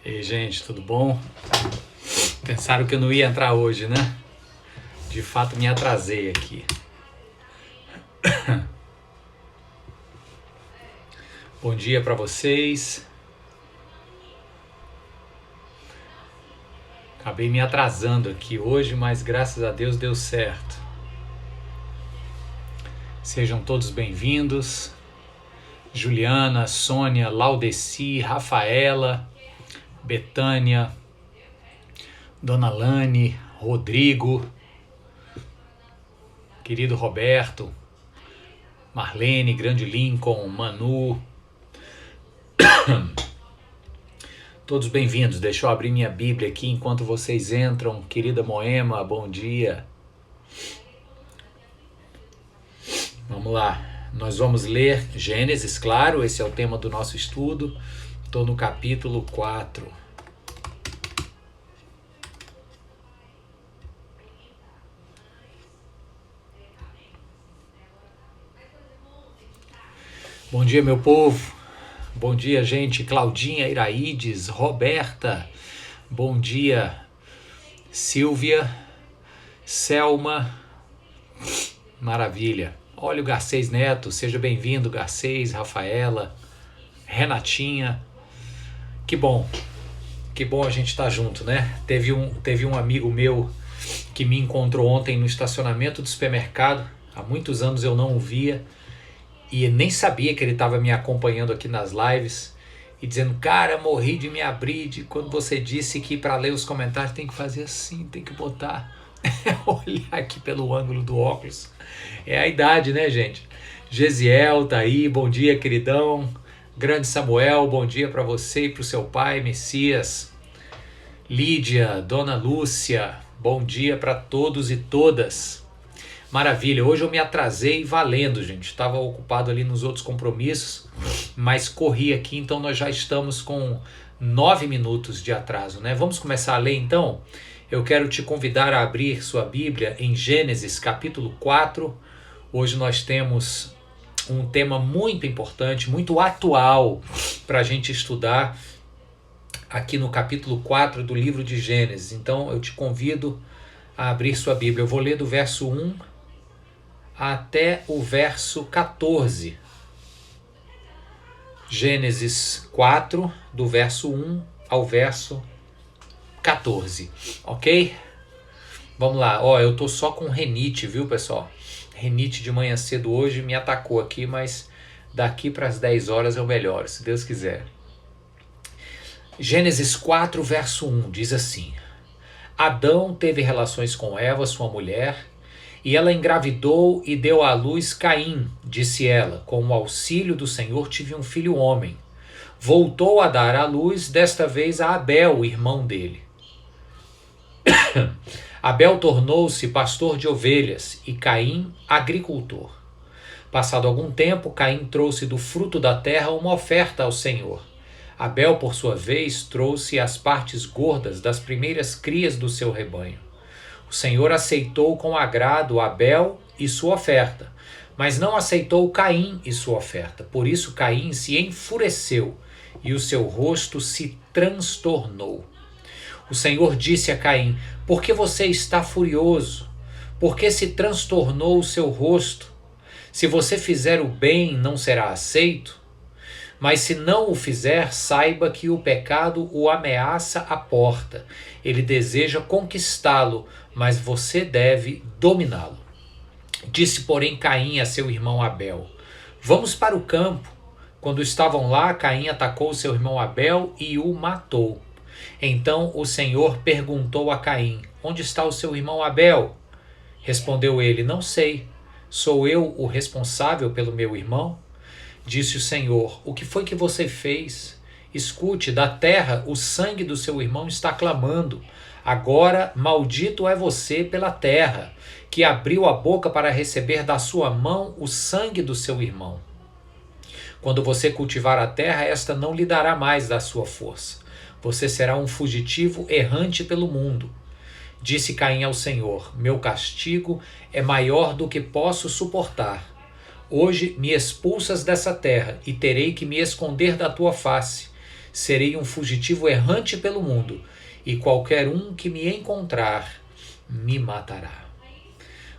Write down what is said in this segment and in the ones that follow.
E aí, gente, tudo bom? Pensaram que eu não ia entrar hoje, né? De fato, me atrasei aqui. Bom dia para vocês. Acabei me atrasando aqui hoje, mas graças a Deus deu certo. Sejam todos bem-vindos. Juliana, Sônia, Laudeci, Rafaela, Betânia, Dona Lane, Rodrigo, querido Roberto, Marlene, Grande Lincoln, Manu. Todos bem-vindos. Deixa eu abrir minha Bíblia aqui enquanto vocês entram. Querida Moema, bom dia. Vamos lá. Nós vamos ler Gênesis, claro, esse é o tema do nosso estudo. Estou no capítulo 4. Bom dia, meu povo. Bom dia, gente. Claudinha, Iraídes, Roberta. Bom dia, Silvia, Selma. Maravilha. Olha o Garcês Neto, seja bem-vindo, Garcês, Rafaela, Renatinha. Que bom a gente estar junto, né? Teve um amigo meu que me encontrou ontem no estacionamento do supermercado. Há muitos anos eu não o via e nem sabia que ele estava me acompanhando aqui nas lives e dizendo: cara, morri de me abrir quando você disse que para ler os comentários tem que fazer assim, tem que botar, olhar aqui pelo ângulo do óculos. É a idade, né, gente? Gesiel tá aí, bom dia, queridão. Grande Samuel, bom dia para você e para o seu pai, Messias. Lídia, Dona Lúcia, bom dia para todos e todas. Maravilha, hoje eu me atrasei valendo, gente. Estava ocupado ali nos outros compromissos, mas corri aqui, então nós já estamos com 9 minutos de atraso, né? Vamos começar a ler então? Eu quero te convidar a abrir sua Bíblia em Gênesis capítulo 4. Hoje nós temos um tema muito importante, muito atual para a gente estudar aqui no capítulo 4 do livro de Gênesis. Então eu te convido a abrir sua Bíblia. Eu vou ler do verso 1 até o verso 14. Gênesis 4, do verso 1 ao verso 14, ok? Vamos lá, eu tô só com renite, viu, pessoal? Renite de manhã cedo hoje me atacou aqui, mas daqui para as 10 horas eu melhoro, se Deus quiser. Gênesis 4, verso 1, diz assim: Adão teve relações com Eva, sua mulher, e ela engravidou e deu à luz Caim. Disse ela: com o auxílio do Senhor tive um filho homem. Voltou a dar à luz, desta vez a Abel, irmão dele. Abel tornou-se pastor de ovelhas e Caim agricultor. Passado algum tempo, Caim trouxe do fruto da terra uma oferta ao Senhor. Abel, por sua vez, trouxe as partes gordas das primeiras crias do seu rebanho. O Senhor aceitou com agrado Abel e sua oferta, mas não aceitou Caim e sua oferta. Por isso Caim se enfureceu e o seu rosto se transtornou. O Senhor disse a Caim: por que você está furioso? Por que se transtornou o seu rosto? Se você fizer o bem, não será aceito? Mas se não o fizer, saiba que o pecado o ameaça à porta. Ele deseja conquistá-lo, mas você deve dominá-lo. Disse, porém, Caim a seu irmão Abel: vamos para o campo. Quando estavam lá, Caim atacou seu irmão Abel e o matou. Então o Senhor perguntou a Caim: onde está o seu irmão Abel? Respondeu ele: não sei. Sou eu o responsável pelo meu irmão? Disse o Senhor: o que foi que você fez? Escute, da terra o sangue do seu irmão está clamando. Agora maldito é você pela terra, que abriu a boca para receber da sua mão o sangue do seu irmão. Quando você cultivar a terra, esta não lhe dará mais da sua força. Você será um fugitivo errante pelo mundo. Disse Caim ao Senhor: meu castigo é maior do que posso suportar. Hoje me expulsas dessa terra e terei que me esconder da tua face. serei um fugitivo errante pelo mundo, e qualquer um que me encontrar me matará.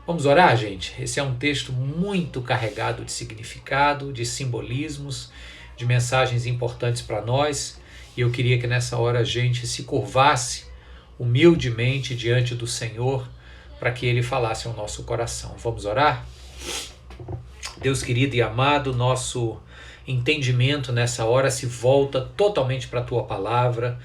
Vamos orar, gente? Esse é um texto muito carregado de significado, de simbolismos, de mensagens importantes para nós, e eu queria que nessa hora a gente se curvasse humildemente diante do Senhor para que Ele falasse ao nosso coração. Vamos orar? Deus querido e amado, nosso entendimento nessa hora se volta totalmente para a Tua Palavra,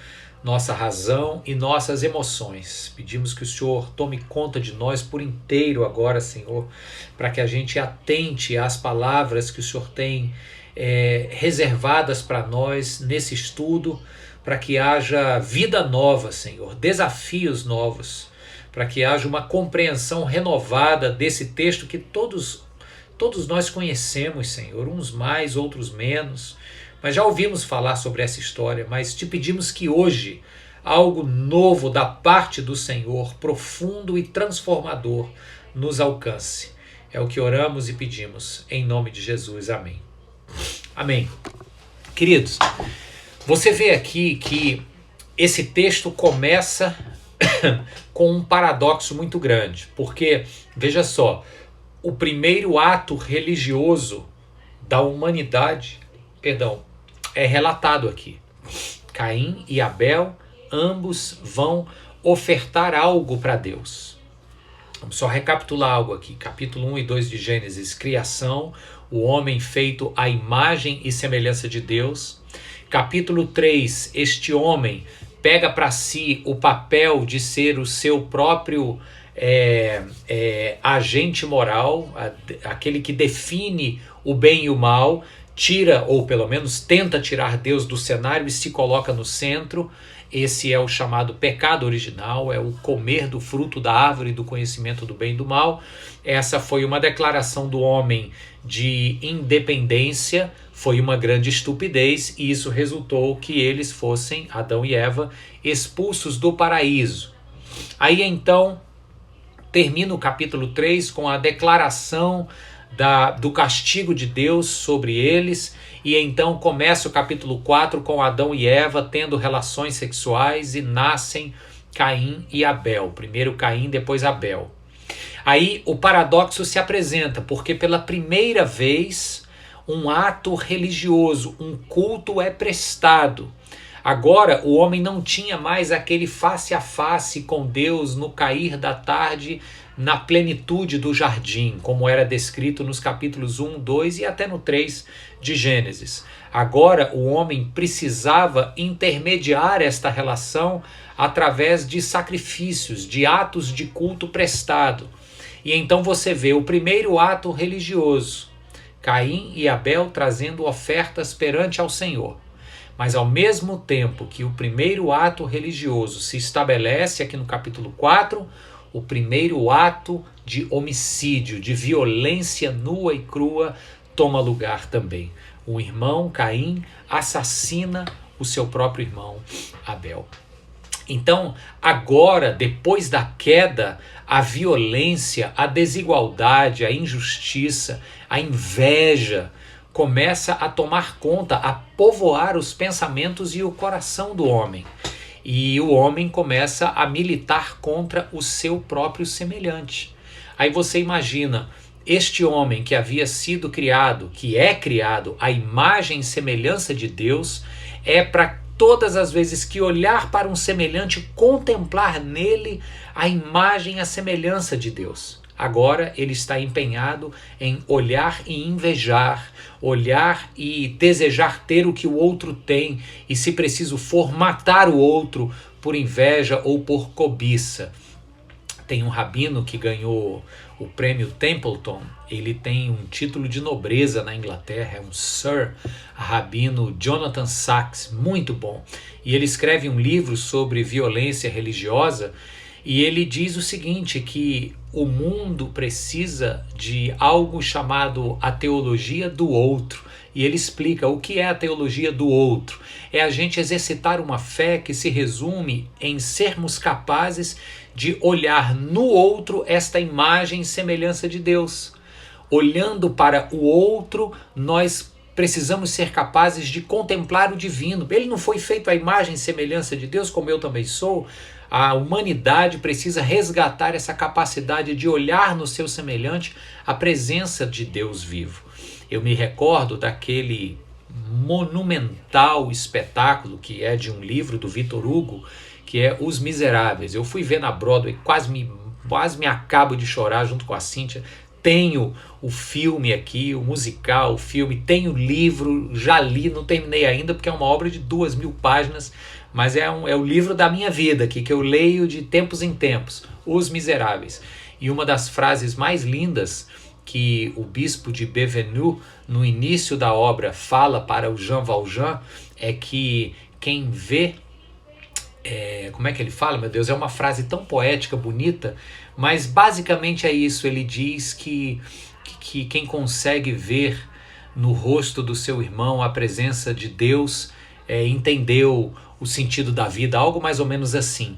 nossa razão e nossas emoções. Pedimos que o Senhor tome conta de nós por inteiro agora, Senhor, para que a gente atente às palavras que o Senhor tem reservadas para nós nesse estudo, para que haja vida nova, Senhor, desafios novos, para que haja uma compreensão renovada desse texto que todos nós conhecemos, Senhor, uns mais, outros menos, mas já ouvimos falar sobre essa história, mas te pedimos que hoje algo novo da parte do Senhor, profundo e transformador, nos alcance. É o que oramos e pedimos, em nome de Jesus. Amém. Amém. Queridos, você vê aqui que esse texto começa com um paradoxo muito grande, porque, veja só, o primeiro ato religioso da humanidade, é relatado aqui. Caim e Abel, ambos vão ofertar algo para Deus. Vamos só recapitular algo aqui. Capítulo 1 e 2 de Gênesis, criação, o homem feito à imagem e semelhança de Deus. Capítulo 3, este homem pega para si o papel de ser o seu próprio agente moral, aquele que define o bem e o mal, tira, ou pelo menos tenta tirar Deus do cenário e se coloca no centro. Esse é o chamado pecado original, é o comer do fruto da árvore do conhecimento do bem e do mal. Essa foi uma declaração do homem de independência, foi uma grande estupidez, e isso resultou que eles fossem, Adão e Eva, expulsos do paraíso. Aí então termina o capítulo 3 com a declaração do castigo de Deus sobre eles, e então começa o capítulo 4 com Adão e Eva tendo relações sexuais e nascem Caim e Abel. Primeiro Caim, depois Abel. Aí o paradoxo se apresenta, porque pela primeira vez um ato religioso, um culto é prestado. Agora o homem não tinha mais aquele face a face com Deus no cair da tarde, na plenitude do jardim, como era descrito nos capítulos 1, 2 e até no 3 de Gênesis. Agora o homem precisava intermediar esta relação através de sacrifícios, de atos de culto prestado. E então você vê o primeiro ato religioso, Caim e Abel trazendo ofertas perante ao Senhor. Mas ao mesmo tempo que o primeiro ato religioso se estabelece aqui no capítulo 4, o primeiro ato de homicídio, de violência nua e crua toma lugar também. O irmão Caim assassina o seu próprio irmão Abel. Então, agora, depois da queda, a violência, a desigualdade, a injustiça, a inveja começa a tomar conta, a povoar os pensamentos e o coração do homem. E o homem começa a militar contra o seu próprio semelhante. Aí você imagina, este homem que havia sido criado, que é criado à imagem e semelhança de Deus, é para todas as vezes que olhar para um semelhante, contemplar nele a imagem e a semelhança de Deus. Agora ele está empenhado em olhar e invejar, olhar e desejar ter o que o outro tem, e se preciso for, matar o outro por inveja ou por cobiça. Tem um rabino que ganhou o prêmio Templeton, ele tem um título de nobreza na Inglaterra, é um Sir, rabino Jonathan Sacks, muito bom. E ele escreve um livro sobre violência religiosa, e ele diz o seguinte, que o mundo precisa de algo chamado a teologia do outro. E ele explica o que é a teologia do outro. É a gente exercitar uma fé que se resume em sermos capazes de olhar no outro esta imagem e semelhança de Deus. Olhando para o outro, nós precisamos ser capazes de contemplar o divino. Ele não foi feito à imagem e semelhança de Deus, como eu também sou. A humanidade precisa resgatar essa capacidade de olhar no seu semelhante a presença de Deus vivo. Eu me recordo daquele monumental espetáculo que é de um livro do Victor Hugo, que é Os Miseráveis. Eu fui ver na Broadway, quase me acabo de chorar junto com a Cíntia. Tenho o filme aqui, o musical, o filme, tenho o livro, já li, não terminei ainda porque é uma obra de 2.000 páginas, mas é o livro da minha vida aqui, que eu leio de tempos em tempos, Os Miseráveis. E uma das frases mais lindas que o bispo de Bévenu, no início da obra, fala para o Jean Valjean, é que quem vê... como é que ele fala? Meu Deus, é uma frase tão poética, bonita, mas basicamente é isso. Ele diz que quem consegue ver no rosto do seu irmão a presença de Deus entendeu o sentido da vida, algo mais ou menos assim.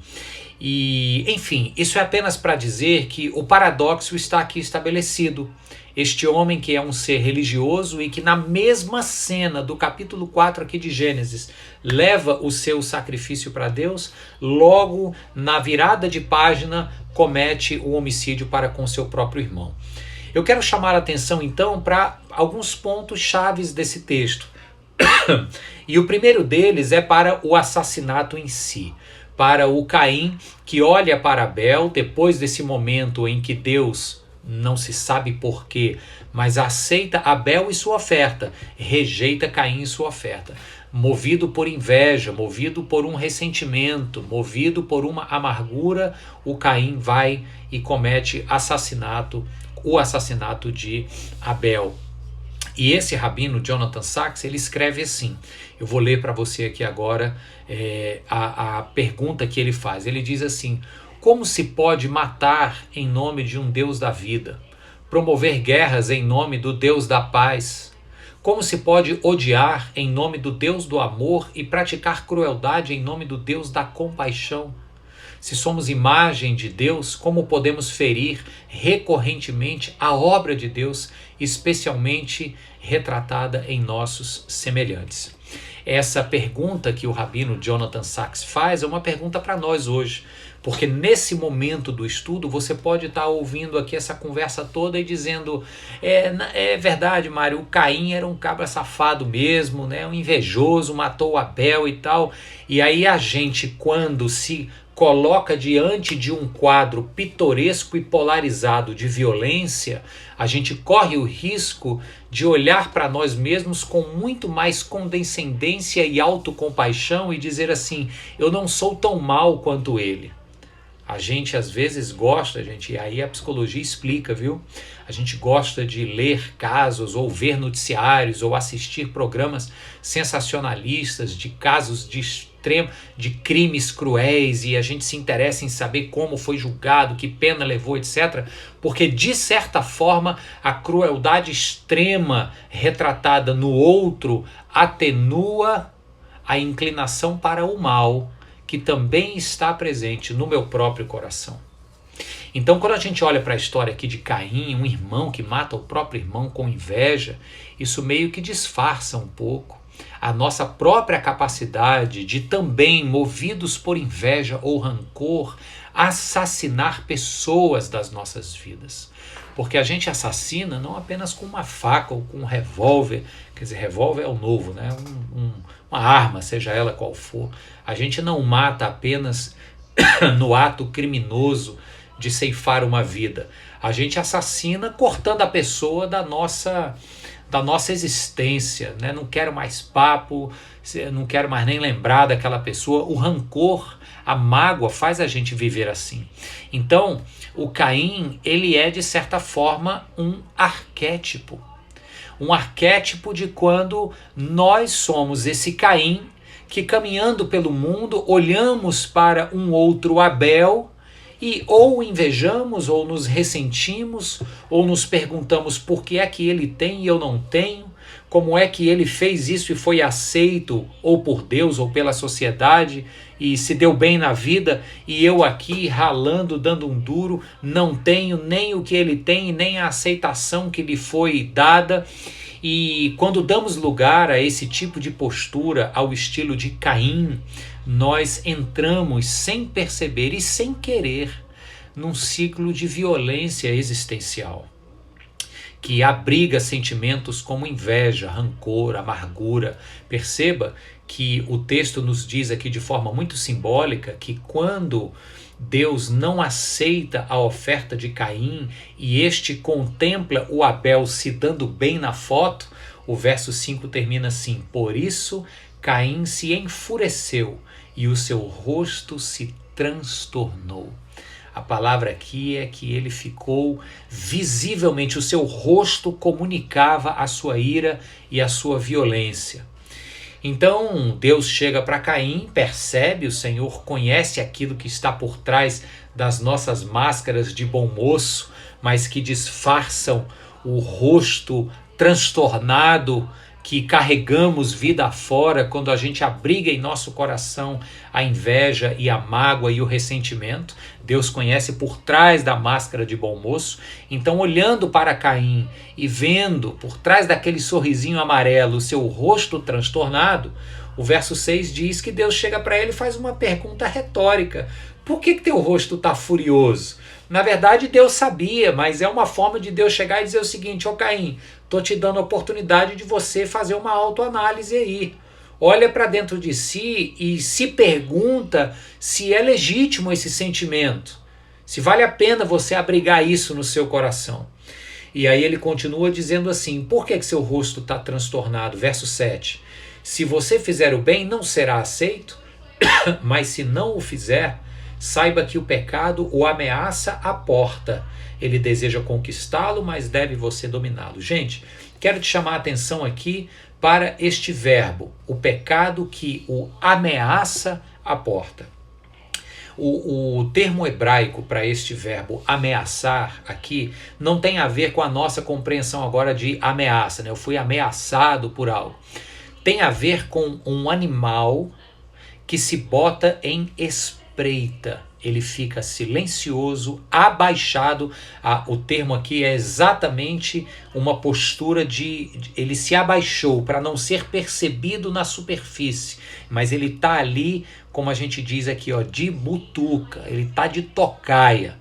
E, enfim, isso é apenas para dizer que o paradoxo está aqui estabelecido. Este homem que é um ser religioso e que na mesma cena do capítulo 4 aqui de Gênesis leva o seu sacrifício para Deus, logo na virada de página comete o homicídio para com seu próprio irmão. Eu quero chamar a atenção então para alguns pontos chaves desse texto. E o primeiro deles é para o assassinato em si. Para o Caim que olha para Abel depois desse momento em que Deus, não se sabe porquê, mas aceita Abel e sua oferta, rejeita Caim e sua oferta. Movido por inveja, movido por um ressentimento, movido por uma amargura, o Caim vai e comete o assassinato de Abel. E esse rabino, Jonathan Sacks, ele escreve assim, eu vou ler para você aqui agora a pergunta que ele faz. Ele diz assim: como se pode matar em nome de um Deus da vida? Promover guerras em nome do Deus da paz? Como se pode odiar em nome do Deus do amor e praticar crueldade em nome do Deus da compaixão? Se somos imagem de Deus, como podemos ferir recorrentemente a obra de Deus, especialmente retratada em nossos semelhantes? Essa pergunta que o rabino Jonathan Sacks faz é uma pergunta para nós hoje, porque nesse momento do estudo você pode estar ouvindo aqui essa conversa toda e dizendo: é verdade, Mário, o Caim era um cabra safado mesmo, né? Um invejoso, matou o Abel e tal. E aí a gente, quando se coloca diante de um quadro pitoresco e polarizado de violência, a gente corre o risco de olhar para nós mesmos com muito mais condescendência e autocompaixão e dizer assim: eu não sou tão mal quanto ele. A gente às vezes gosta, e aí a psicologia explica, viu? A gente gosta de ler casos ou ver noticiários ou assistir programas sensacionalistas de casos de crimes cruéis, e a gente se interessa em saber como foi julgado, que pena levou, etc. Porque, de certa forma, a crueldade extrema retratada no outro atenua a inclinação para o mal, que também está presente no meu próprio coração. Então, quando a gente olha para a história aqui de Caim, um irmão que mata o próprio irmão com inveja, isso meio que disfarça um pouco a nossa própria capacidade de também, movidos por inveja ou rancor, assassinar pessoas das nossas vidas. Porque a gente assassina não apenas com uma faca ou com um revólver, quer dizer, revólver é o novo, né? Uma arma, seja ela qual for. A gente não mata apenas no ato criminoso de ceifar uma vida. A gente assassina cortando a pessoa da nossa existência, né? Não quero mais papo, não quero mais nem lembrar daquela pessoa. O rancor, a mágoa faz a gente viver assim. Então, o Caim, ele é de certa forma um arquétipo. Um arquétipo de quando nós somos esse Caim que, caminhando pelo mundo, olhamos para um outro Abel e ou invejamos, ou nos ressentimos, ou nos perguntamos por que é que ele tem e eu não tenho, como é que ele fez isso e foi aceito, ou por Deus ou pela sociedade, e se deu bem na vida, e eu aqui ralando, dando um duro, não tenho nem o que ele tem, nem a aceitação que lhe foi dada. E quando damos lugar a esse tipo de postura, ao estilo de Caim, nós entramos sem perceber e sem querer num ciclo de violência existencial, que abriga sentimentos como inveja, rancor, amargura. Perceba que o texto nos diz aqui de forma muito simbólica que quando Deus não aceita a oferta de Caim e este contempla o Abel se dando bem na foto, o verso 5 termina assim: por isso Caim se enfureceu e o seu rosto se transtornou. A palavra aqui é que ele ficou visivelmente, o seu rosto comunicava a sua ira e a sua violência. Então Deus chega para Caim, percebe, o Senhor conhece aquilo que está por trás das nossas máscaras de bom moço, mas que disfarçam o rosto transtornado que carregamos vida afora quando a gente abriga em nosso coração a inveja e a mágoa e o ressentimento. Deus conhece por trás da máscara de bom moço. Então, olhando para Caim e vendo por trás daquele sorrisinho amarelo o seu rosto transtornado, o verso 6 diz que Deus chega para ele e faz uma pergunta retórica: por que teu rosto está furioso? Na verdade, Deus sabia, mas é uma forma de Deus chegar e dizer o seguinte: ó Caim, estou te dando a oportunidade de você fazer uma autoanálise aí. Olha para dentro de si e se pergunta se é legítimo esse sentimento, se vale a pena você abrigar isso no seu coração. E aí ele continua dizendo assim: por que seu rosto está transtornado? Verso 7. Se você fizer o bem, não será aceito, mas se não o fizer, saiba que o pecado o ameaça à porta. Ele deseja conquistá-lo, mas deve você dominá-lo. Gente, quero te chamar a atenção aqui para este verbo, o pecado que o ameaça à porta. O termo hebraico para este verbo ameaçar aqui não tem a ver com a nossa compreensão agora de ameaça, né? Eu fui ameaçado por algo. Tem a ver com um animal que se bota em espreita. Ele fica silencioso, abaixado. O termo aqui é exatamente uma postura ele se abaixou para não ser percebido na superfície, mas ele está ali, como a gente diz aqui, ó, de butuca, ele está de tocaia.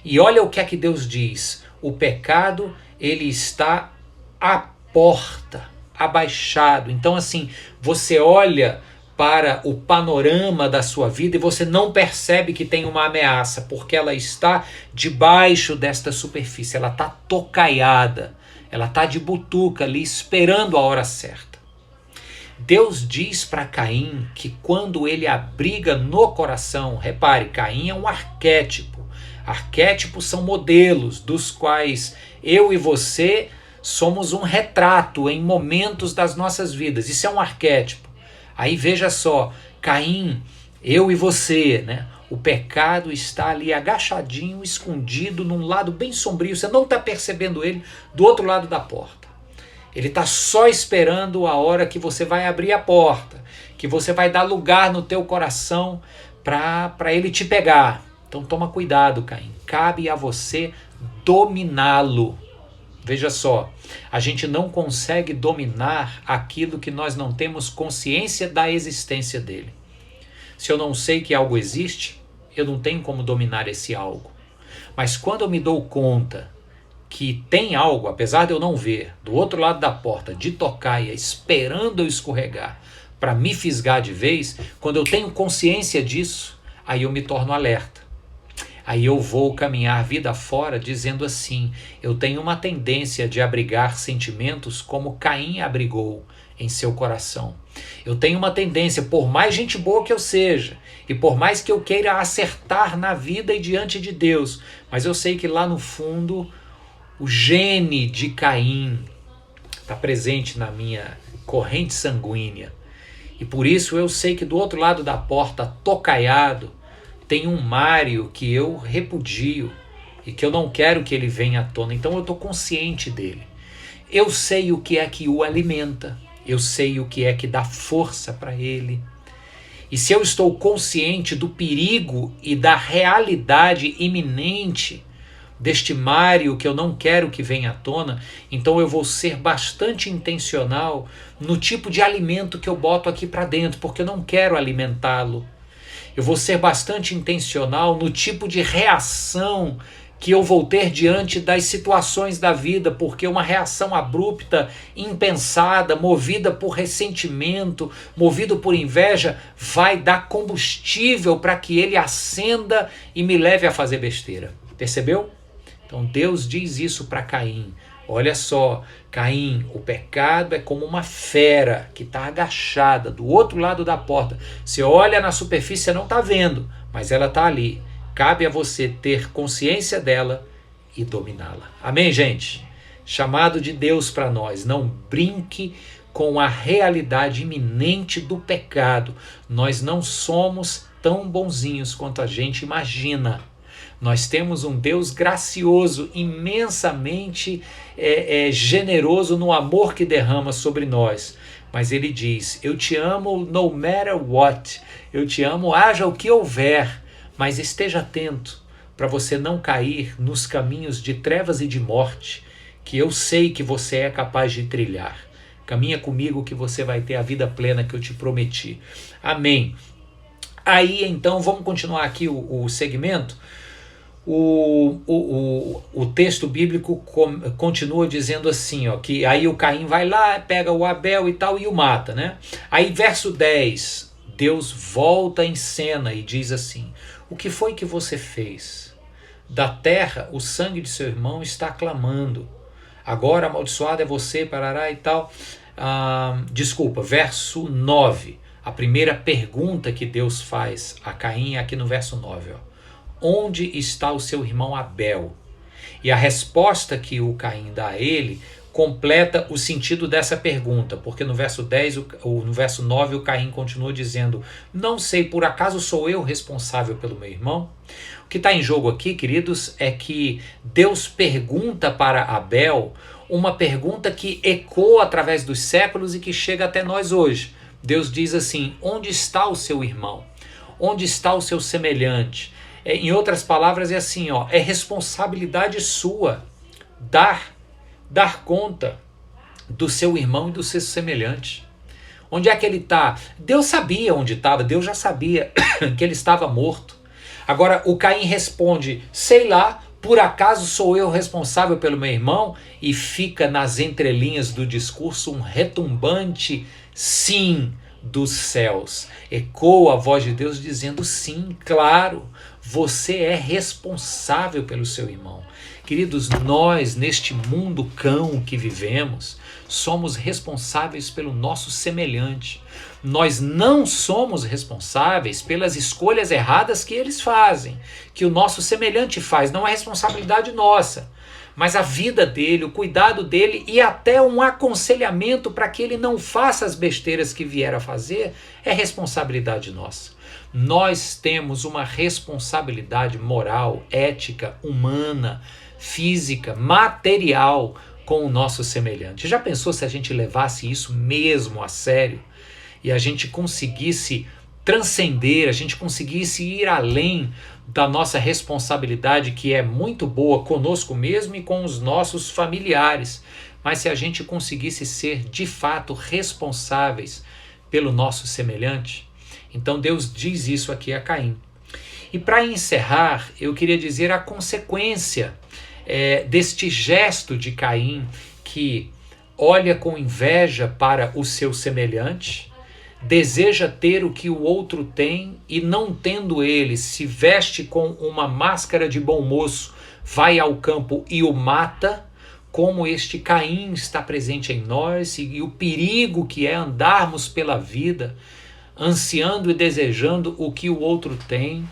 E olha o que é que Deus diz: o pecado, ele está à porta, abaixado. Então assim, você olha para o panorama da sua vida e você não percebe que tem uma ameaça, porque ela está debaixo desta superfície, ela está tocaiada, ela está de butuca ali esperando a hora certa. Deus diz para Caim que quando ele abriga no coração, repare, Caim é um arquétipo. Arquétipos são modelos dos quais eu e você somos um retrato em momentos das nossas vidas. Isso é um arquétipo. Aí veja só, Caim, eu e você, né? O pecado está ali agachadinho, escondido num lado bem sombrio, você não está percebendo ele do outro lado da porta. Ele está só esperando a hora que você vai abrir a porta, que você vai dar lugar no teu coração para ele te pegar. Então toma cuidado, Caim, cabe a você dominá-lo. Veja só, a gente não consegue dominar aquilo que nós não temos consciência da existência dele. Se eu não sei que algo existe, eu não tenho como dominar esse algo. Mas quando eu me dou conta que tem algo, apesar de eu não ver, do outro lado da porta, de tocaia, esperando eu escorregar para me fisgar de vez, quando eu tenho consciência disso, aí eu me torno alerta. Aí eu vou caminhar vida fora dizendo assim: eu tenho uma tendência de abrigar sentimentos como Caim abrigou em seu coração. Eu tenho uma tendência, por mais gente boa que eu seja, e por mais que eu queira acertar na vida e diante de Deus, mas eu sei que lá no fundo o gene de Caim está presente na minha corrente sanguínea. E por isso eu sei que do outro lado da porta, tocaiado, tem um Mário que eu repudio e que eu não quero que ele venha à tona. Então eu estou consciente dele. Eu sei o que é que o alimenta. Eu sei o que é que dá força para ele. E se eu estou consciente do perigo e da realidade iminente, deste Mário que eu não quero que venha à tona, então eu vou ser bastante intencional no tipo de alimento que eu boto aqui para dentro, porque eu não quero alimentá-lo. Eu vou ser bastante intencional no tipo de reação que eu vou ter diante das situações da vida, porque uma reação abrupta, impensada, movida por ressentimento, movido por inveja, vai dar combustível para que ele acenda e me leve a fazer besteira. Percebeu? Então Deus diz isso para Caim. Olha só, Caim, o pecado é como uma fera que está agachada do outro lado da porta. Você olha na superfície, você não está vendo, mas ela está ali. Cabe a você ter consciência dela e dominá-la. Amém, gente? Chamado de Deus para nós. Não brinque com a realidade iminente do pecado. Nós não somos tão bonzinhos quanto a gente imagina. Nós temos um Deus gracioso, imensamente generoso no amor que derrama sobre nós. Mas ele diz, eu te amo no matter what. Eu te amo, haja o que houver. Mas esteja atento para você não cair nos caminhos de trevas e de morte, que eu sei que você é capaz de trilhar. Caminha comigo que você vai ter a vida plena que eu te prometi. Amém. Aí então, vamos continuar aqui o segmento. O texto bíblico continua dizendo assim, ó, que aí o Caim vai lá, pega o Abel e tal e o mata, né? Aí verso 10, Deus volta em cena e diz assim, o que foi que você fez? Da terra o sangue de seu irmão está clamando. Agora amaldiçoado é você, parará e tal. Desculpa, verso 9. A primeira pergunta que Deus faz a Caim é aqui no verso 9. Ó. Onde está o seu irmão Abel? E a resposta que o Caim dá a ele completa o sentido dessa pergunta, porque no verso 10, no verso 9, o Caim continua dizendo, não sei, por acaso sou eu responsável pelo meu irmão? O que está em jogo aqui, queridos, é que Deus pergunta para Abel uma pergunta que ecoa através dos séculos e que chega até nós hoje. Deus diz assim, onde está o seu irmão? Onde está o seu semelhante? Em outras palavras, é assim, ó, é responsabilidade sua dar conta do seu irmão e do seu semelhante. Onde é que ele está? Deus sabia onde estava, Deus já sabia que ele estava morto. Agora o Caim responde, sei lá, por acaso sou eu responsável pelo meu irmão? E fica nas entrelinhas do discurso um retumbante sim dos céus. Ecoa a voz de Deus dizendo sim, claro, você é responsável pelo seu irmão. Queridos, nós neste mundo cão que vivemos, somos responsáveis pelo nosso semelhante. Nós não somos responsáveis pelas escolhas erradas que eles fazem, que o nosso semelhante faz, não é responsabilidade nossa. Mas a vida dele, o cuidado dele e até um aconselhamento para que ele não faça as besteiras que vier a fazer é responsabilidade nossa. Nós temos uma responsabilidade moral, ética, humana, física, material com o nosso semelhante. Já pensou se a gente levasse isso mesmo a sério e a gente conseguisse transcender, a gente conseguisse ir além da nossa responsabilidade, que é muito boa conosco mesmo e com os nossos familiares, mas se a gente conseguisse ser de fato responsáveis pelo nosso semelhante? Então Deus diz isso aqui a Caim. E para encerrar, eu queria dizer a consequência deste gesto de Caim, que olha com inveja para o seu semelhante, deseja ter o que o outro tem e não tendo ele, se veste com uma máscara de bom moço, vai ao campo e o mata, como este Caim está presente em nós e o perigo que é andarmos pela vida ansiando e desejando o que o outro tem,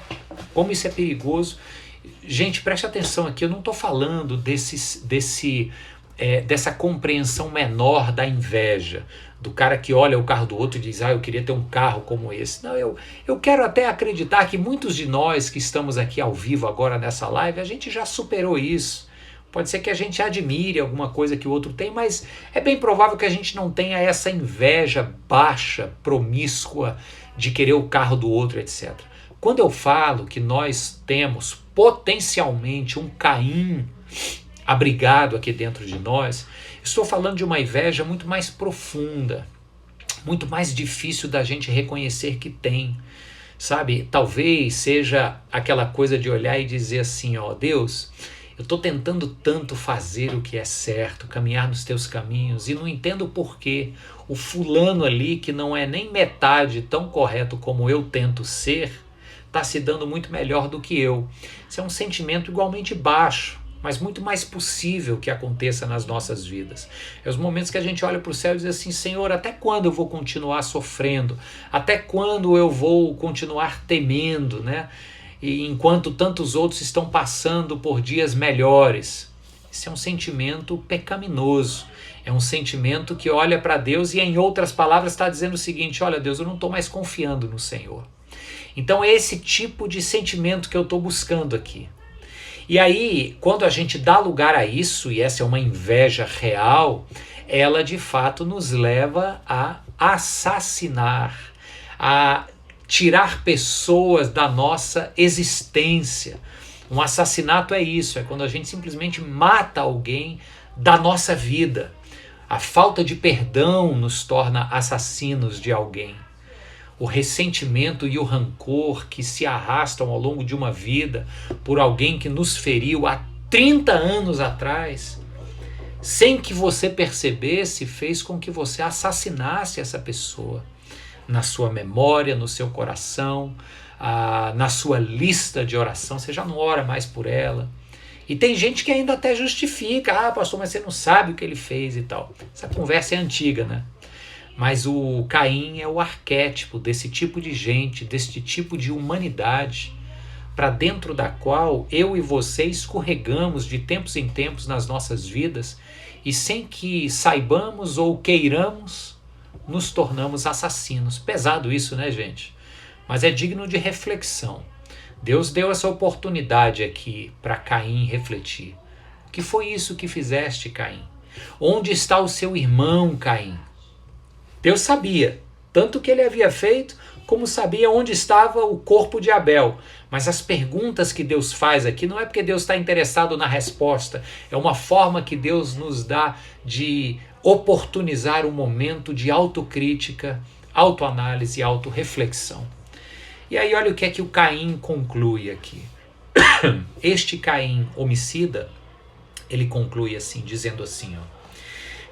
como isso é perigoso. Gente, preste atenção aqui, eu não estou falando dessa compreensão menor da inveja, do cara que olha o carro do outro e diz, eu queria ter um carro como esse. Não, eu quero até acreditar que muitos de nós que estamos aqui ao vivo agora nessa live, a gente já superou isso. Pode ser que a gente admire alguma coisa que o outro tem, mas é bem provável que a gente não tenha essa inveja baixa, promíscua, de querer o carro do outro, etc. Quando eu falo que nós temos potencialmente um Caim abrigado aqui dentro de nós, estou falando de uma inveja muito mais profunda, muito mais difícil da gente reconhecer que tem. Sabe, talvez seja aquela coisa de olhar e dizer assim, ó, Deus, eu estou tentando tanto fazer o que é certo, caminhar nos teus caminhos, e não entendo por que o fulano ali, que não é nem metade tão correto como eu tento ser, está se dando muito melhor do que eu. Isso é um sentimento igualmente baixo, mas muito mais possível que aconteça nas nossas vidas. É os momentos que a gente olha para o céu e diz assim, Senhor, até quando eu vou continuar sofrendo? Até quando eu vou continuar temendo, né? E enquanto tantos outros estão passando por dias melhores. Isso é um sentimento pecaminoso. É um sentimento que olha para Deus e, em outras palavras, está dizendo o seguinte, olha, Deus, eu não estou mais confiando no Senhor. Então é esse tipo de sentimento que eu estou buscando aqui. E aí, quando a gente dá lugar a isso, e essa é uma inveja real, ela de fato nos leva a assassinar, a tirar pessoas da nossa existência. Um assassinato é isso, é quando a gente simplesmente mata alguém da nossa vida. A falta de perdão nos torna assassinos de alguém. O ressentimento e o rancor que se arrastam ao longo de uma vida por alguém que nos feriu há 30 anos atrás, sem que você percebesse, fez com que você assassinasse essa pessoa na sua memória, no seu coração, na sua lista de oração. Você já não ora mais por ela. E tem gente que ainda até justifica, pastor, mas você não sabe o que ele fez e tal. Essa conversa é antiga, né? Mas o Caim é o arquétipo desse tipo de gente, desse tipo de humanidade, para dentro da qual eu e você escorregamos de tempos em tempos nas nossas vidas e, sem que saibamos ou queiramos, nos tornamos assassinos. Pesado isso, né, gente? Mas é digno de reflexão. Deus deu essa oportunidade aqui para Caim refletir. O que foi isso que fizeste, Caim? Onde está o seu irmão, Caim? Deus sabia, tanto que ele havia feito, como sabia onde estava o corpo de Abel. Mas as perguntas que Deus faz aqui não é porque Deus está interessado na resposta, é uma forma que Deus nos dá de oportunizar um momento de autocrítica, autoanálise e autorreflexão. E aí olha o que o Caim conclui aqui. Este Caim homicida, ele conclui assim, dizendo assim, ó.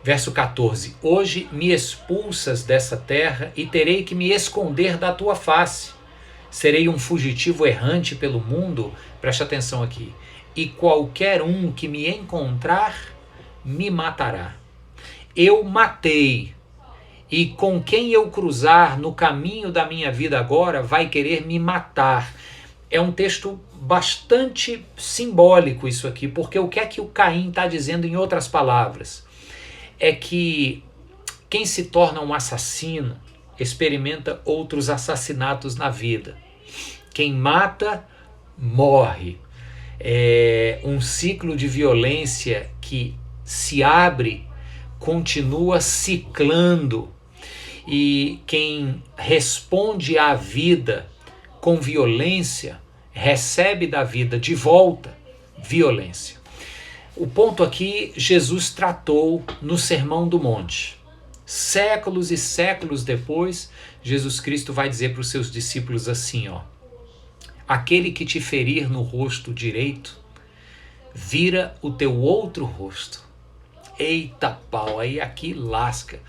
Verso 14, hoje me expulsas dessa terra e terei que me esconder da tua face. Serei um fugitivo errante pelo mundo, preste atenção aqui, e qualquer um que me encontrar me matará. Eu matei, e com quem eu cruzar no caminho da minha vida agora vai querer me matar. É um texto bastante simbólico isso aqui, porque o que o Caim está dizendo em outras palavras? É que quem se torna um assassino experimenta outros assassinatos na vida. Quem mata, morre. É um ciclo de violência que se abre, continua ciclando. E quem responde à vida com violência, recebe da vida de volta violência. O ponto aqui, Jesus tratou no Sermão do Monte. Séculos e séculos depois, Jesus Cristo vai dizer para os seus discípulos assim, ó: aquele que te ferir no rosto direito, vira o teu outro rosto. Eita pau, aí aqui lasca.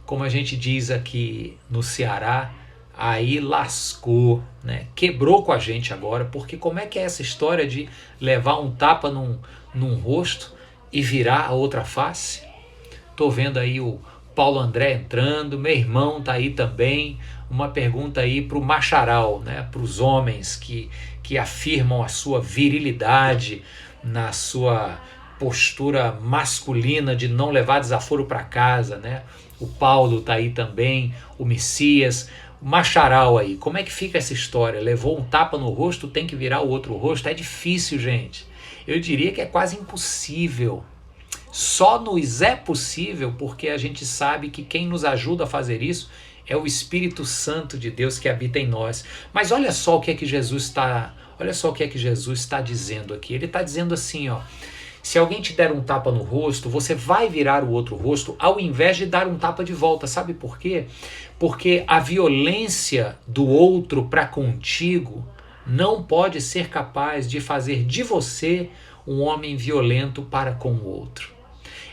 Como a gente diz aqui no Ceará, aí lascou, né? Quebrou com a gente agora, porque como é que é essa história de levar um tapa num rosto e virar a outra face? Tô vendo aí o Paulo André entrando, meu irmão tá aí também. Uma pergunta aí para o Macharal, né? Para os homens que afirmam a sua virilidade na sua postura masculina de não levar desaforo para casa, né? O Paulo tá aí também, o Messias, o Macharal aí. Como é que fica essa história? Levou um tapa no rosto, tem que virar o outro rosto? É difícil, gente. Eu diria que é quase impossível. Só nos é possível porque a gente sabe que quem nos ajuda a fazer isso É o Espírito Santo de Deus que habita em nós. Mas olha só o que é que Jesus está dizendo aqui. Ele está dizendo assim, ó: se alguém te der um tapa no rosto, você vai virar o outro rosto ao invés de dar um tapa de volta. Sabe por quê? Porque a violência do outro para contigo não pode ser capaz de fazer de você um homem violento para com o outro.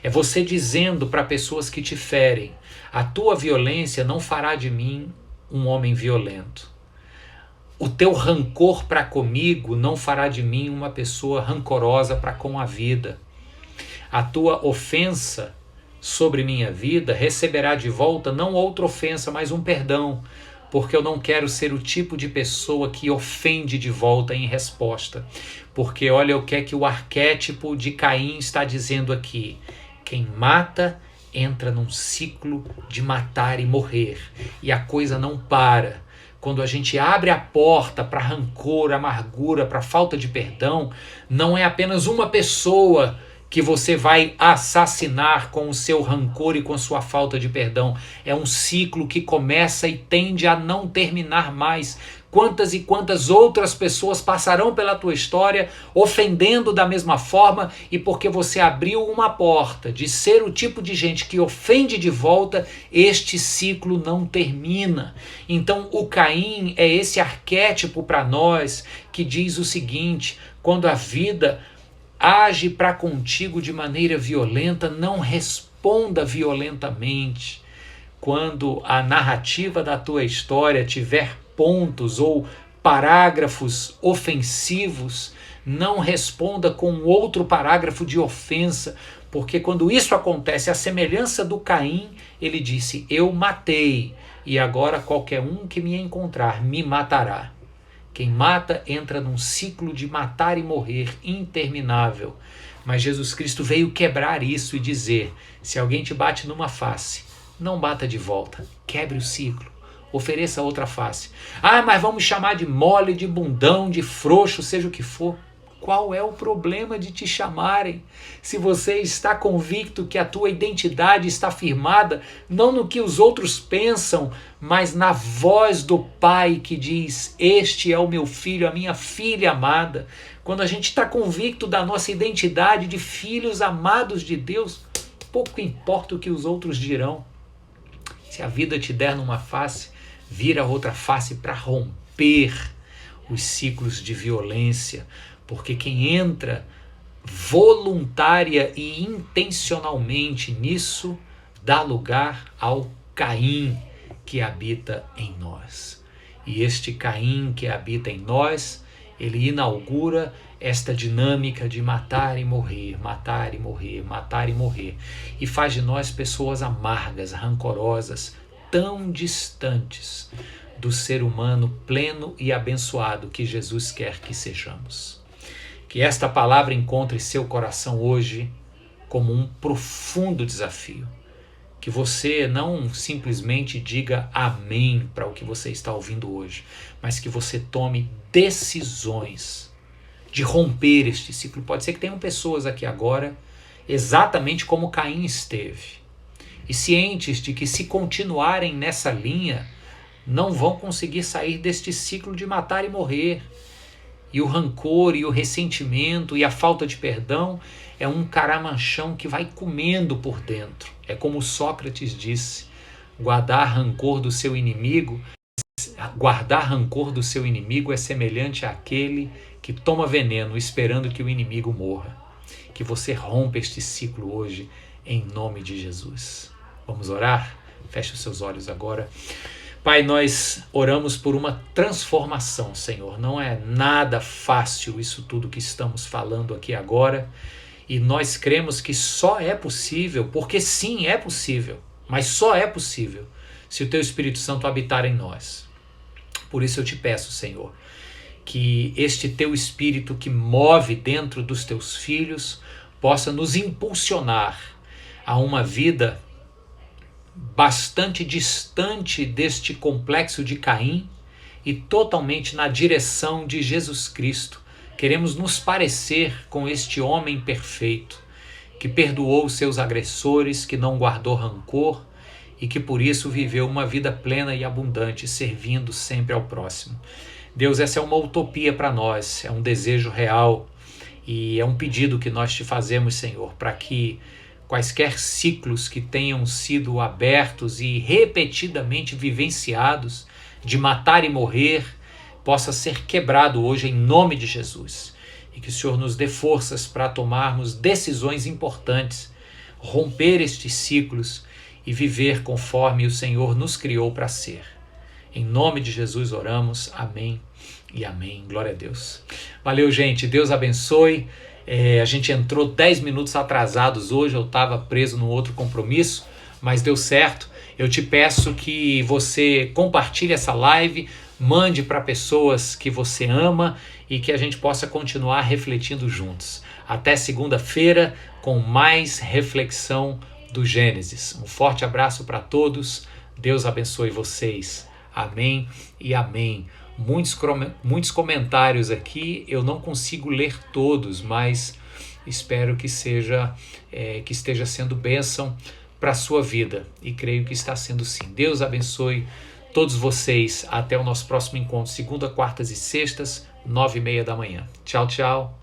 É você dizendo para pessoas que te ferem: a tua violência não fará de mim um homem violento. O teu rancor para comigo não fará de mim uma pessoa rancorosa para com a vida. A tua ofensa sobre minha vida receberá de volta não outra ofensa, mas um perdão, porque eu não quero ser o tipo de pessoa que ofende de volta em resposta. Porque olha o que é que o arquétipo de Caim está dizendo aqui: quem mata entra num ciclo de matar e morrer, e a coisa não para. Quando a gente abre a porta para rancor, amargura, para falta de perdão, não é apenas uma pessoa que você vai assassinar com o seu rancor e com a sua falta de perdão. É um ciclo que começa e tende a não terminar mais. Quantas e quantas outras pessoas passarão pela tua história ofendendo da mesma forma, e porque você abriu uma porta de ser o tipo de gente que ofende de volta, este ciclo não termina. Então o Caim é esse arquétipo para nós que diz o seguinte: quando a vida age para contigo de maneira violenta, não responda violentamente. Quando a narrativa da tua história tiver pontos ou parágrafos ofensivos, não responda com outro parágrafo de ofensa, porque quando isso acontece, a semelhança do Caim, ele disse: eu matei, e agora qualquer um que me encontrar me matará. Quem mata entra num ciclo de matar e morrer interminável. Mas Jesus Cristo veio quebrar isso e dizer: se alguém te bate numa face, não bata de volta, quebre o ciclo, ofereça outra face. Ah, mas vamos chamar de mole, de bundão, de frouxo, seja o que for. Qual é o problema de te chamarem? Se você está convicto que a tua identidade está firmada, não no que os outros pensam, mas na voz do Pai que diz: este é o meu filho, a minha filha amada. Quando a gente está convicto da nossa identidade de filhos amados de Deus, pouco importa o que os outros dirão. Se a vida te der numa face, vira outra face para romper os ciclos de violência. Porque quem entra voluntária e intencionalmente nisso, dá lugar ao Caim que habita em nós. E este Caim que habita em nós, ele inaugura esta dinâmica de matar e morrer, matar e morrer, matar e morrer. E faz de nós pessoas amargas, rancorosas, tão distantes do ser humano pleno e abençoado que Jesus quer que sejamos. Que esta palavra encontre seu coração hoje como um profundo desafio. Que você não simplesmente diga amém para o que você está ouvindo hoje, mas que você tome decisões de romper este ciclo. Pode ser que tenham pessoas aqui agora exatamente como Caim esteve, e cientes de que se continuarem nessa linha, não vão conseguir sair deste ciclo de matar e morrer. E o rancor e o ressentimento e a falta de perdão é um caramanchão que vai comendo por dentro. É como Sócrates disse: guardar rancor do seu inimigo é semelhante àquele que toma veneno esperando que o inimigo morra. Que você rompa este ciclo hoje em nome de Jesus. Vamos orar? Feche os seus olhos agora. Pai, nós oramos por uma transformação, Senhor. Não é nada fácil isso tudo que estamos falando aqui agora. E nós cremos que só é possível, porque sim, é possível, mas só é possível se o Teu Espírito Santo habitar em nós. Por isso eu te peço, Senhor, que este Teu Espírito que move dentro dos Teus filhos possa nos impulsionar a uma vida bastante distante deste complexo de Caim e totalmente na direção de Jesus Cristo. Queremos nos parecer com este homem perfeito, que perdoou seus agressores, que não guardou rancor e que por isso viveu uma vida plena e abundante, servindo sempre ao próximo. Deus, essa é uma utopia para nós, é um desejo real e é um pedido que nós te fazemos, Senhor, para que quaisquer ciclos que tenham sido abertos e repetidamente vivenciados de matar e morrer, possa ser quebrado hoje em nome de Jesus. E que o Senhor nos dê forças para tomarmos decisões importantes, romper estes ciclos e viver conforme o Senhor nos criou para ser. Em nome de Jesus oramos. Amém e amém. Glória a Deus. Valeu, gente. Deus abençoe. A gente entrou 10 minutos atrasados hoje, eu estava preso num outro compromisso, mas deu certo. Eu te peço que você compartilhe essa live, mande para pessoas que você ama e que a gente possa continuar refletindo juntos. Até segunda-feira com mais reflexão do Gênesis. Um forte abraço para todos. Deus abençoe vocês. Amém e amém. Muitos comentários aqui, eu não consigo ler todos, mas espero que esteja sendo bênção para a sua vida, e creio que está sendo sim. Deus abençoe todos vocês. Até o nosso próximo encontro, segunda, quartas e sextas, 9h30 da manhã. Tchau, tchau.